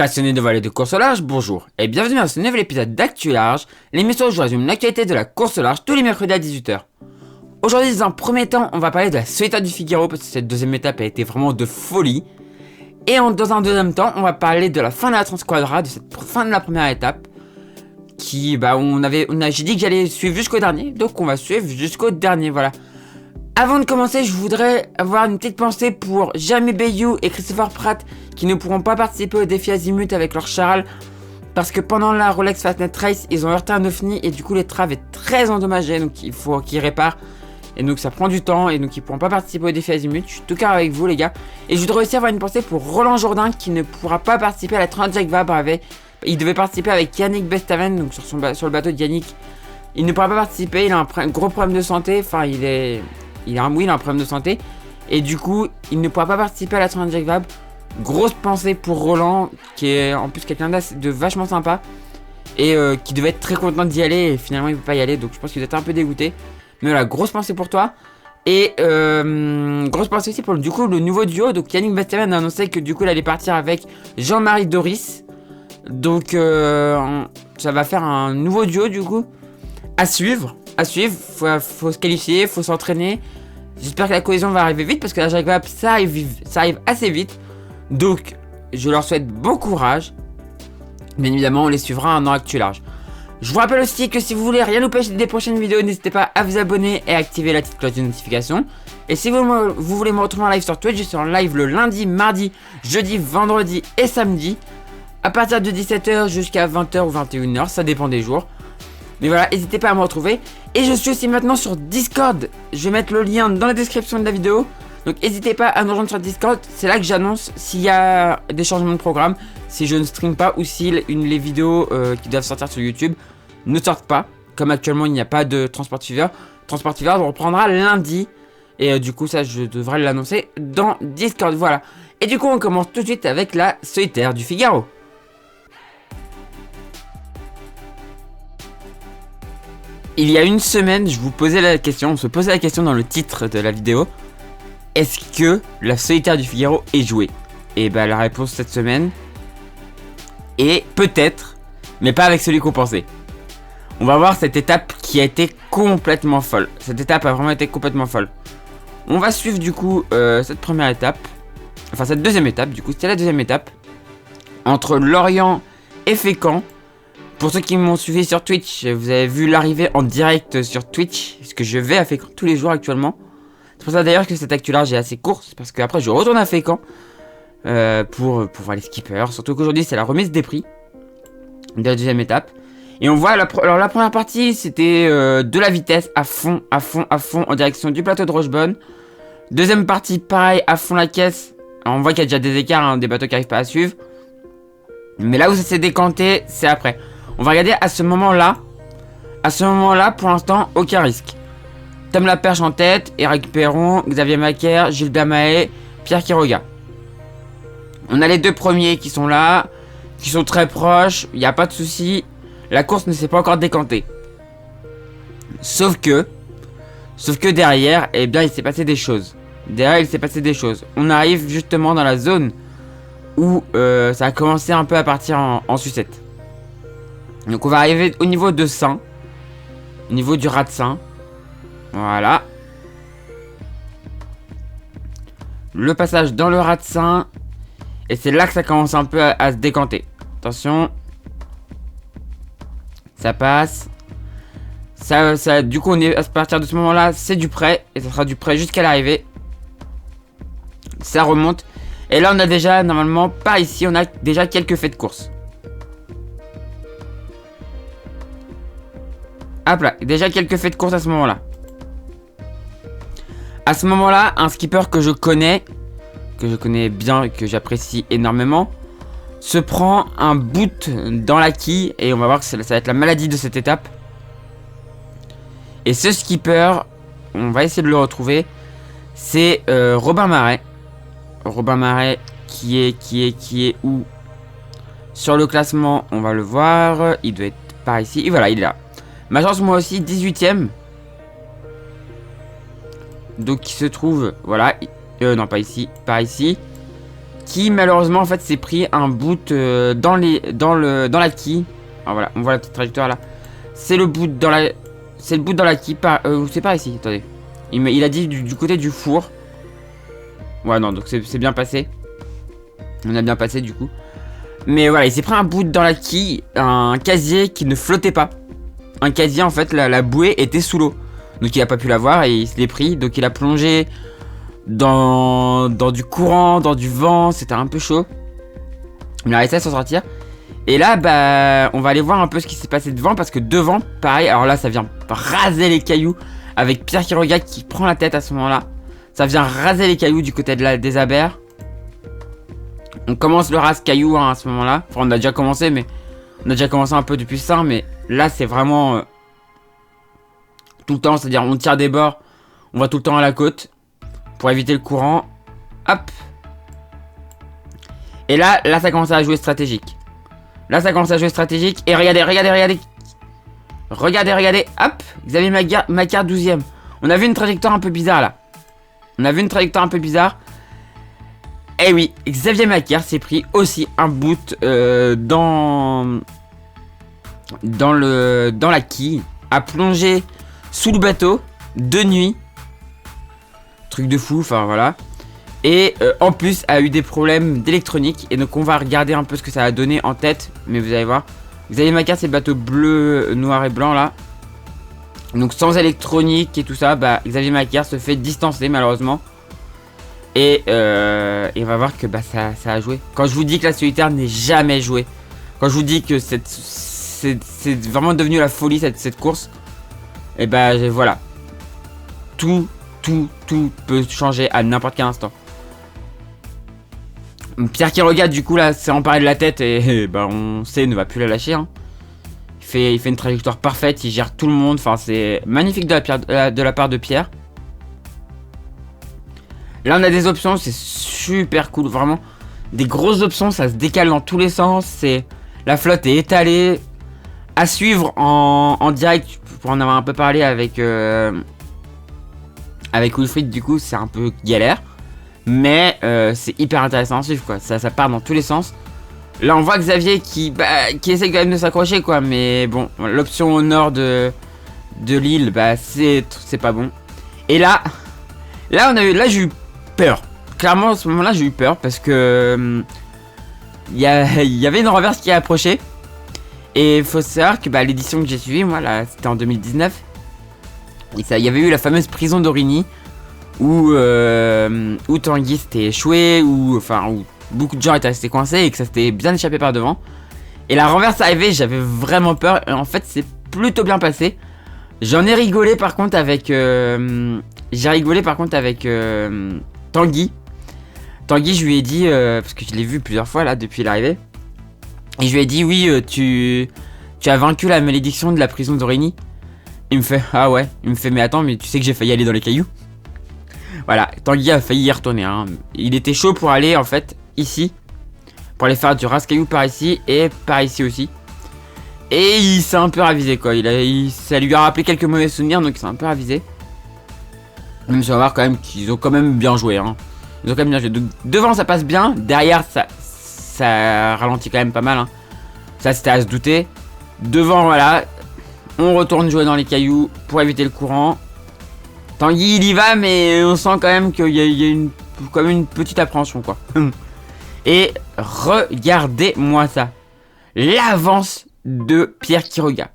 Passionnés de voile et de course au large, bonjour et bienvenue dans ce nouvel épisode d'Actu Large, l'émission où je résume l'actualité de la course au large tous les mercredis à 18 h. Aujourd'hui, dans un premier temps, on va parler de la Solitaire du Figaro parce que cette deuxième étape a été vraiment de folie. Et dans un deuxième temps, on va parler de la fin de la Transquadra, de cette fin de la première étape. J'ai dit que j'allais suivre jusqu'au dernier, donc on va suivre jusqu'au dernier, voilà. Avant de commencer, je voudrais avoir une petite pensée pour Jeremy Bayou et Christopher Pratt qui ne pourront pas participer au défi Azimut avec leur Charal parce que pendant la Rolex Fastnet Race, ils ont heurté un ovni et du coup l'étrave est très endommagée, donc il faut qu'ils réparent et donc ça prend du temps et donc ils pourront pas participer au défi Azimut. Je suis tout cœur avec vous les gars. Et je voudrais aussi avoir une pensée pour Roland Jourdain qui ne pourra pas participer à la Transject Vabre il devait participer avec Yannick Bestaven, donc sur le bateau de Yannick. Il ne pourra pas participer, il a un gros problème de santé, enfin il a un problème de santé et du coup il ne pourra pas participer à la Transject Vabre. Grosse pensée pour Roland qui est en plus quelqu'un de vachement sympa et qui devait être très content d'y aller et finalement il ne peut pas y aller, donc je pense qu'il doit être un peu dégoûté. Mais voilà, grosse pensée pour toi. Et grosse pensée aussi pour du coup le nouveau duo. Donc Yannick Bestaven a annoncé que du coup il allait partir avec Jean-Marie Doris. Donc ça va faire un nouveau duo du coup à suivre. Faut se qualifier, faut s'entraîner. J'espère que la cohésion va arriver vite parce que la Jacques Vabre ça arrive assez vite. Donc je leur souhaite bon courage. Bien évidemment on les suivra dans Actu Large. Je vous rappelle aussi que si vous voulez rien louper des prochaines vidéos, n'hésitez pas à vous abonner et à activer la petite cloche de notification. Et si vous voulez me retrouver en live sur Twitch, je suis en live le lundi, mardi, jeudi, vendredi et samedi. À partir de 17 h jusqu'à 20 h ou 21 h, ça dépend des jours. Mais voilà, n'hésitez pas à me retrouver. Et je suis aussi maintenant sur Discord. Je vais mettre le lien dans la description de la vidéo. Donc n'hésitez pas à nous rejoindre sur Discord. C'est là que j'annonce s'il y a des changements de programme, si je ne stream pas ou si les vidéos qui doivent sortir sur YouTube ne sortent pas. Comme actuellement il n'y a pas de Transport Fever. Transport Fever on reprendra lundi. Et du coup ça je devrais l'annoncer dans Discord. Voilà. Et du coup on commence tout de suite avec la Solitaire du Figaro. Il y a une semaine, on se posait la question dans le titre de la vidéo. Est-ce que la Solitaire du Figaro est jouée? Et bah la réponse cette semaine est peut-être, mais pas avec celui qu'on pensait. On va voir cette étape qui a été complètement folle. Cette étape a vraiment été complètement folle. On va suivre du coup cette première étape. Enfin cette deuxième étape du coup, c'était la deuxième étape. Entre Lorient et Fécamp. Pour ceux qui m'ont suivi sur Twitch, vous avez vu l'arrivée en direct sur Twitch. Parce que je vais à Fécamp tous les jours actuellement. C'est pour ça d'ailleurs que cette actu large est assez courte. Parce qu'après je retourne à Fécamp. Pour voir les skippers. Surtout qu'aujourd'hui c'est la remise des prix de la deuxième étape. Et on voit, alors la première partie c'était de la vitesse à fond en direction du plateau de Rochebonne. Deuxième partie pareil, à fond la caisse. Alors, on voit qu'il y a déjà des écarts, hein, des bateaux qui n'arrivent pas à suivre. Mais là où ça s'est décanté, c'est après. On va regarder à ce moment-là. À ce moment-là, pour l'instant, aucun risque. Tom Laperche en tête, Eric Perron, Xavier Macaire, Gilles Damae, Pierre Quiroga. On a les deux premiers qui sont là, qui sont très proches, il n'y a pas de souci. La course ne s'est pas encore décantée. Sauf que derrière, eh bien, il s'est passé des choses. On arrive justement dans la zone où ça a commencé un peu à partir en sucette. Donc on va arriver au niveau de Saint, au niveau du rat de Saint. Voilà. Le passage dans le rat de Saint. Et c'est là que ça commence un peu à se décanter. Attention. Ça passe. Du coup, à partir de ce moment-là, c'est du prêt. Et ça sera du prêt jusqu'à l'arrivée. Ça remonte. Et là, on a déjà, normalement, par ici, on a déjà quelques faits de course. Hop là, déjà quelques faits de course à ce moment-là. À ce moment-là, un skipper que je connais bien, que j'apprécie énormément, se prend un boot dans la quille et on va voir que ça va être la maladie de cette étape. Et ce skipper, on va essayer de le retrouver, c'est Robin Marais. Robin Marais qui est où? Sur le classement, on va le voir, il doit être par ici, et voilà, il est là. Ma chance, moi aussi, 18ème. Donc, il se trouve, voilà, non, pas ici, par ici. qui malheureusement en fait s'est pris un boot dans la quille. Alors voilà, on voit la petite trajectoire là. C'est le boot dans la quille. C'est par ici, attendez. Il a dit du côté du four. Ouais, non, donc c'est bien passé. On a bien passé du coup. Mais voilà, il s'est pris un bout dans la quille, un casier qui ne flottait pas. Un casier, en fait, la bouée était sous l'eau. Donc il a pas pu l'avoir et il se l'est pris. Donc il a plongé dans du courant, dans du vent. C'était un peu chaud. Il a réussi à s'en sortir. Et là, bah, on va aller voir un peu ce qui s'est passé devant. Parce que devant, pareil, alors là, ça vient raser les cailloux. Avec Pierre qui regarde, qui prend la tête à ce moment-là. Ça vient raser les cailloux du côté des abers. On commence le rase-caillou hein, à ce moment-là. Enfin, on a déjà commencé, mais on a déjà commencé un peu depuis ça. Mais là, c'est vraiment tout le temps. C'est-à-dire, on tire des bords. On va tout le temps à la côte pour éviter le courant. Hop. Et là, ça commence à jouer stratégique. Là, ça commence à jouer stratégique. Et regardez. Regardez. Hop. Xavier Macquart 12ème. On a vu une trajectoire un peu bizarre là. Eh oui, Xavier Macquart s'est pris aussi un boot dans la quille, a plongé sous le bateau de nuit, truc de fou, enfin voilà. Et en plus a eu des problèmes d'électronique et donc on va regarder un peu ce que ça a donné en tête, mais vous allez voir. Xavier Macquart c'est le bateau bleu, noir et blanc là. Donc sans électronique et tout ça, bah Xavier Macquart se fait distancer malheureusement. Et on va voir que bah, ça a joué. Quand je vous dis que la solitaire n'est jamais jouée, quand je vous dis que c'est vraiment devenu la folie cette course, et bah voilà. Tout peut changer à n'importe quel instant. Pierre qui regarde du coup là s'est emparé de la tête et bah on sait ne va plus la lâcher hein. Il fait une trajectoire parfaite, il gère tout le monde, enfin c'est magnifique de la part de Pierre. Là on a des options, c'est super cool, vraiment. Des grosses options, ça se décale dans tous les sens. La flotte est étalée. À suivre en direct, pour en avoir un peu parlé avec Wilfried, du coup c'est un peu galère. Mais c'est hyper intéressant à suivre quoi, ça part dans tous les sens. Là on voit Xavier qui essaie quand même de s'accrocher quoi. Mais bon, l'option au nord de l'île, bah c'est pas bon. Et là j'ai eu peur. Clairement à ce moment-là j'ai eu peur parce que il y avait une renverse qui a approché. Et il faut savoir que bah, l'édition que j'ai suivie, moi là c'était en 2019. Et il y avait eu la fameuse prison d'Origny où Tanguy s'était échoué, où beaucoup de gens étaient restés coincés et que ça s'était bien échappé par devant. Et la renverse arrivée, j'avais vraiment peur. Et en fait c'est plutôt bien passé. J'en ai rigolé par contre avec Tanguy. Tanguy, je lui ai dit, parce que je l'ai vu plusieurs fois là depuis l'arrivée. Et je lui ai dit, oui, tu as vaincu la malédiction de la prison d'Origny. Il me fait, ah ouais. Il me fait, mais attends, mais tu sais que j'ai failli aller dans les cailloux. Voilà, Tanguy a failli y retourner. Hein. Il était chaud pour aller en fait ici. Pour aller faire du rase-cailloux par ici et par ici aussi. Et il s'est un peu ravisé quoi. Ça lui a rappelé quelques mauvais souvenirs, donc il s'est un peu ravisé. Même si on va voir quand même qu'ils ont quand même bien joué. Hein. Ils ont quand même bien joué. Donc, devant ça passe bien, derrière ça ralentit quand même pas mal. Hein. Ça c'était à se douter. Devant voilà, on retourne jouer dans les cailloux pour éviter le courant. Tanguy il y va mais on sent quand même qu'il y a quand même une petite appréhension quoi. Et regardez-moi ça. L'avance de Pierre Quiroga.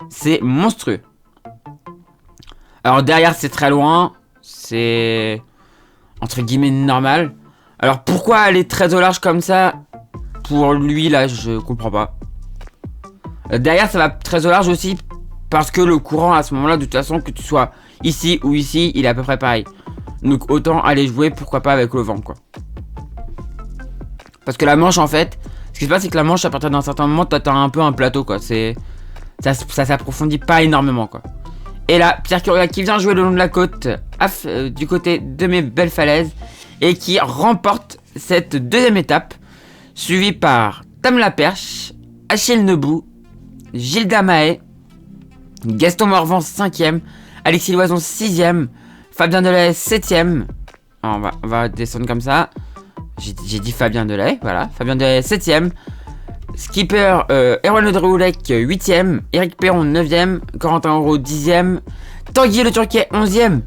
C'est monstrueux. Alors derrière c'est très loin. C'est entre guillemets normal. Alors pourquoi aller très au large comme ça? Pour lui là je comprends pas. Derrière ça va très au large aussi. Parce que le courant à ce moment là de toute façon que tu sois ici ou ici il est à peu près pareil. Donc autant aller jouer pourquoi pas avec le vent quoi. Parce que la Manche en fait, ce qui se passe c'est que la Manche à partir d'un certain moment t'as un peu un plateau quoi. Ça s'approfondit pas énormément quoi. Et là Pierre Quiroga qui vient jouer le long de la côte du côté de mes belles falaises. Et qui remporte cette deuxième étape. Suivi par Tam Laperche, Achille Nebou, Gilda Mahé, Gaston Morvan 5ème, Alexis Loison 6ème, Fabien Delahaye 7ème, Alors, on va descendre comme ça. J'ai dit Fabien Delay, voilà. Fabien Delay 7ème. Skipper Erwan Le Drioulec 8ème. Eric Perron 9ème. Corentin Auro 10ème. Tanguy Le Turquet 11ème.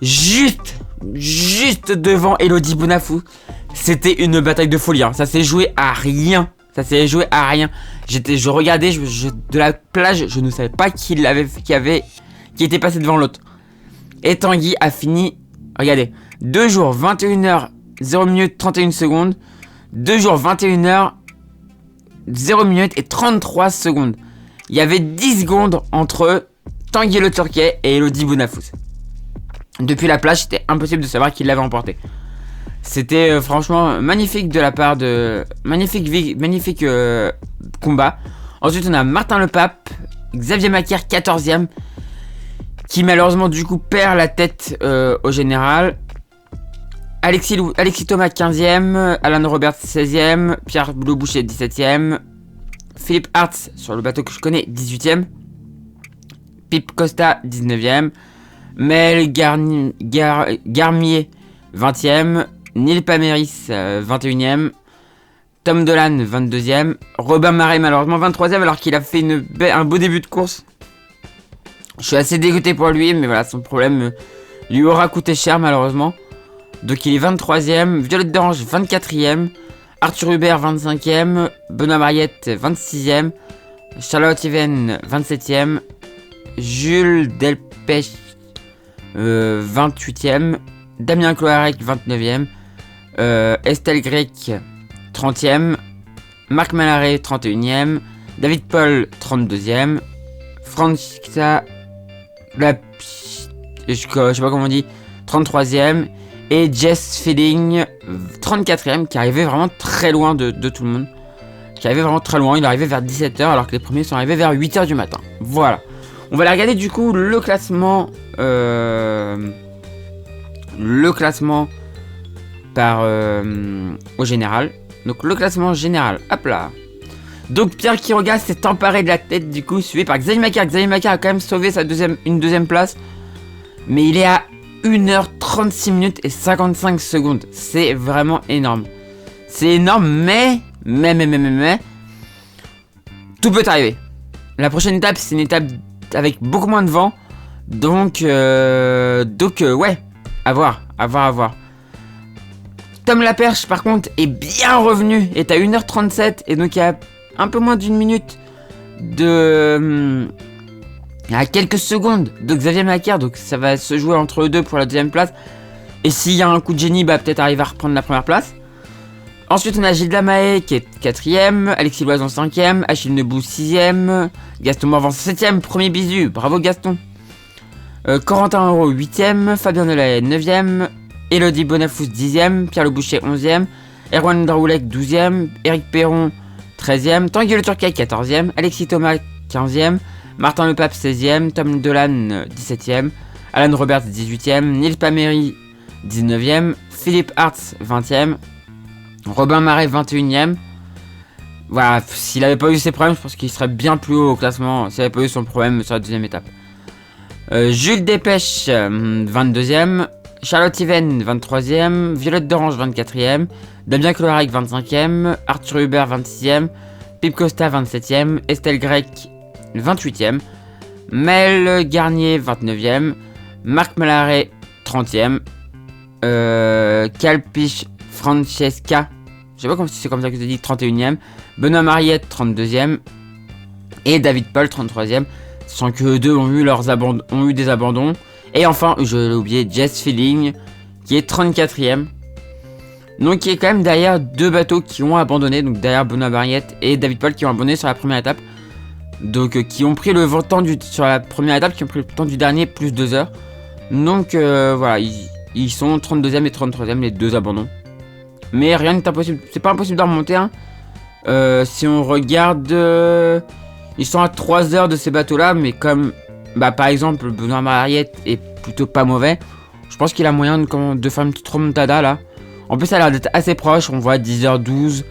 Juste devant Elodie Bonafou. C'était une bataille de folie. Hein. Ça s'est joué à rien. Je regardais de la plage, je ne savais pas qui était passé devant l'autre. Et Tanguy a fini, regardez, 2 jours, 21h, 0 minutes, 31 secondes. 2 jours, 21h, 0 minutes et 33 secondes. Il y avait 10 secondes entre Tanguy Le Turquet et Elodie Bonafous. Depuis la plage, c'était impossible de savoir qui l'avait emporté. C'était franchement magnifique de la part de... Magnifique combat. Ensuite, on a Martin Le Pape, Xavier Macaire 14ème. Qui malheureusement du coup perd la tête au général. Alexis Thomas 15ème. Alan Robert 16ème. Pierre Le Boucher 17ème. Philippe Hartz sur le bateau que je connais 18ème. Pip Costa 19ème. Mel Garmier 20ème. Neil Pameris 21ème. Tom Dolan 22ème. Robin Marais malheureusement 23ème alors qu'il a fait un beau début de course. Je suis assez dégoûté pour lui, mais voilà, son problème lui aura coûté cher malheureusement. Donc il est 23ème. Violette d'Orange 24ème. Arthur Hubert 25ème. Benoît Mariette 26ème. Charlotte Yven 27ème. Jules Delpech 28ème. Damien Cloarec 29ème. Estelle Grec 30ème. Marc Malaret 31ème. David Paul 32ème. Francisca je sais pas comment on dit 33ème. Et Jess Feeling 34ème qui arrivait vraiment très loin de tout le monde. Qui arrivait vraiment très loin. Il est arrivé vers 17h alors que les premiers sont arrivés vers 8h du matin. Voilà. On va aller regarder du coup le classement. Le classement par au général. Donc le classement général. Hop là. Donc Pierre Quiroga s'est emparé de la tête du coup, suivi par Xavier Macaire. Xavier Macaire a quand même sauvé une deuxième place. Mais il est à 1h36 minutes et 55 secondes. C'est vraiment énorme. C'est énorme, mais tout peut arriver. La prochaine étape, c'est une étape avec beaucoup moins de vent. Donc ouais, à voir. Tom Laperche, par contre, est bien revenu. Est à 1h37 et donc il y a un peu moins d'une minute à quelques secondes de Xavier Macaire, donc ça va se jouer entre eux deux pour la deuxième place. Et s'il y a un coup de génie, bah peut-être arriver à reprendre la première place. Ensuite on a Gilles Damae qui est 4ème, Alexis Loison 5ème, Achille Nebou 6ème, Gaston Morvan 7ème, premier bisu, bravo Gaston. Corentin Auro 8ème, Fabien Delay 9ème, Elodie Bonafous 10ème, Pierre Le Boucher 11ème, Erwan Le Drioulec 12ème, Eric Perron 13ème, Tanguy Le Turquet 14ème, Alexis Thomas 15ème, Martin Le Pape 16ème, Tom Dolan 17ème, Alan Roberts 18ème, Neil Pamery 19ème, Philippe Hartz 20ème, Robin Marais 21ème. Voilà, s'il avait pas eu ses problèmes, je pense qu'il serait bien plus haut au classement s'il avait pas eu son problème sur la deuxième étape. Jules Dépêche 22ème, Charlotte Yven 23ème, Violette d'Orange 24ème, Damien Cloarec 25ème, Arthur Hubert 26ème, Pip Costa 27ème, Estelle Grec 28ème, Mel Garnier 29ème, Marc Malaret 30ème, Calpiche Francesca, je sais pas si c'est comme ça que je dis, 31ème, Benoît Mariette 32ème, et David Paul 33ème, sans que eux deux ont eu des abandons. Et enfin, je l'ai oublié, Jess Feeling, qui est 34ème. Donc qui est quand même derrière deux bateaux qui ont abandonné, donc derrière Benoît Mariette et David Paul qui ont abandonné sur la première étape. Donc qui ont pris le temps sur la première étape, qui ont pris le temps du dernier plus 2 heures. Donc voilà, ils sont 32ème et 33ème, les deux abandons. Mais rien n'est impossible, c'est pas impossible de remonter. Hein. Si on regarde, ils sont à 3 heures de ces bateaux-là, mais comme, bah par exemple, Benoît Mariette est plutôt pas mauvais. Je pense qu'il a moyen de faire une petite remontada là. En plus, ça a l'air d'être assez proche. On voit 10h12,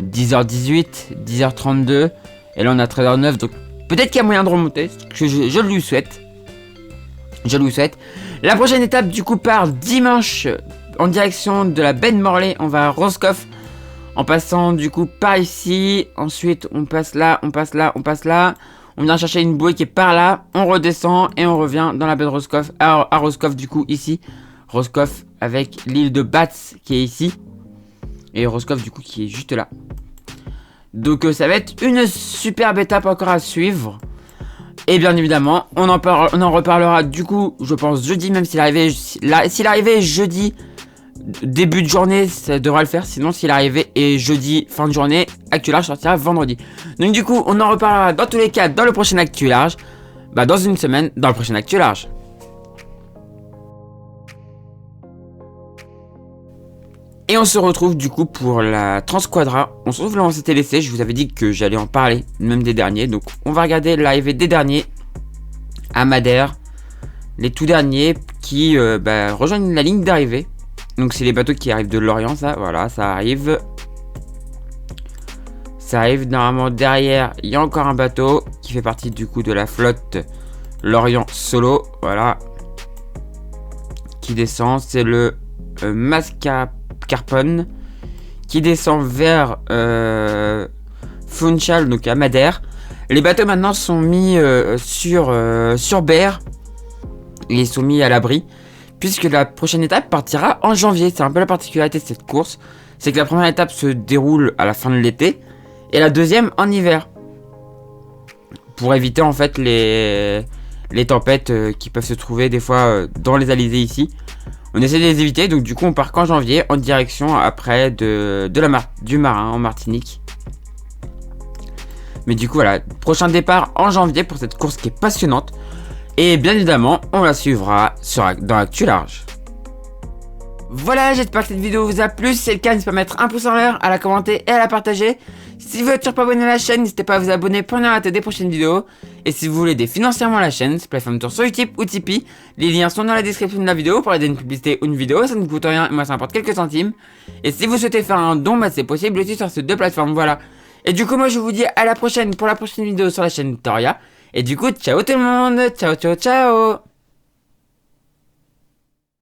10h18, 10h32. Et là, on a 13h09. Donc, peut-être qu'il y a moyen de remonter. Je lui souhaite. Je lui souhaite. La prochaine étape, du coup, part dimanche en direction de la baie de Morlaix, on va à Roscoff. En passant du coup par ici. Ensuite on passe là, on passe là, on passe là. On vient chercher une bouée qui est par là. On redescend et on revient dans la baie de Roscoff. À Roscoff du coup ici. Roscoff avec l'île de Bats qui est ici. Et Roscoff du coup qui est juste là. Donc ça va être une superbe étape encore à suivre. Et bien évidemment, on en reparlera du coup, je pense jeudi, même s'il arrivait jeudi, début de journée, ça devra le faire. Sinon, s'il arrivait et jeudi, fin de journée, Actu Large sortira vendredi. Donc du coup, on en reparlera dans tous les cas dans le prochain Actu Large. Bah dans une semaine, dans le prochain Actu Large. Et on se retrouve du coup pour la Transquadra. On se retrouve là où on s'était laissé. Je vous avais dit que j'allais en parler, même des derniers. Donc on va regarder l'arrivée des derniers à Madère. Les tout derniers qui rejoignent la ligne d'arrivée. Donc c'est les bateaux qui arrivent de Lorient, ça. Voilà, ça arrive. Ça arrive normalement derrière. Il y a encore un bateau qui fait partie du coup de la flotte Lorient Solo. Voilà. Qui descend. C'est le Mascarpone qui descend vers Funchal, donc à Madère. Les bateaux maintenant sont mis sur berre. Ils sont mis à l'abri puisque la prochaine étape partira en janvier. C'est un peu la particularité de cette course, c'est que la première étape se déroule à la fin de l'été et la deuxième en hiver, pour éviter en fait les tempêtes qui peuvent se trouver des fois dans les alizés ici. On essaie de les éviter, donc du coup on part qu'en janvier en direction après du Marin en Martinique. Mais du coup voilà, prochain départ en janvier pour cette course qui est passionnante. Et bien évidemment, on la suivra dans Actu Large. Voilà, j'espère que cette vidéo vous a plu. Si c'est le cas, n'hésitez pas à mettre un pouce en l'air, à la commenter et à la partager. Si vous n'êtes toujours pas abonné à la chaîne, n'hésitez pas à vous abonner pour ne rater des prochaines vidéos. Et si vous voulez aider financièrement la chaîne, c'est plateforme tour sur Utip ou Tipeee. Les liens sont dans la description de la vidéo pour aider une publicité ou une vidéo, ça ne coûte rien et moi ça m'apporte quelques centimes. Et si vous souhaitez faire un don, c'est possible aussi sur ces deux plateformes, voilà. Et du coup moi je vous dis à la prochaine pour la prochaine vidéo sur la chaîne Toria. Et du coup ciao tout le monde, ciao ciao ciao.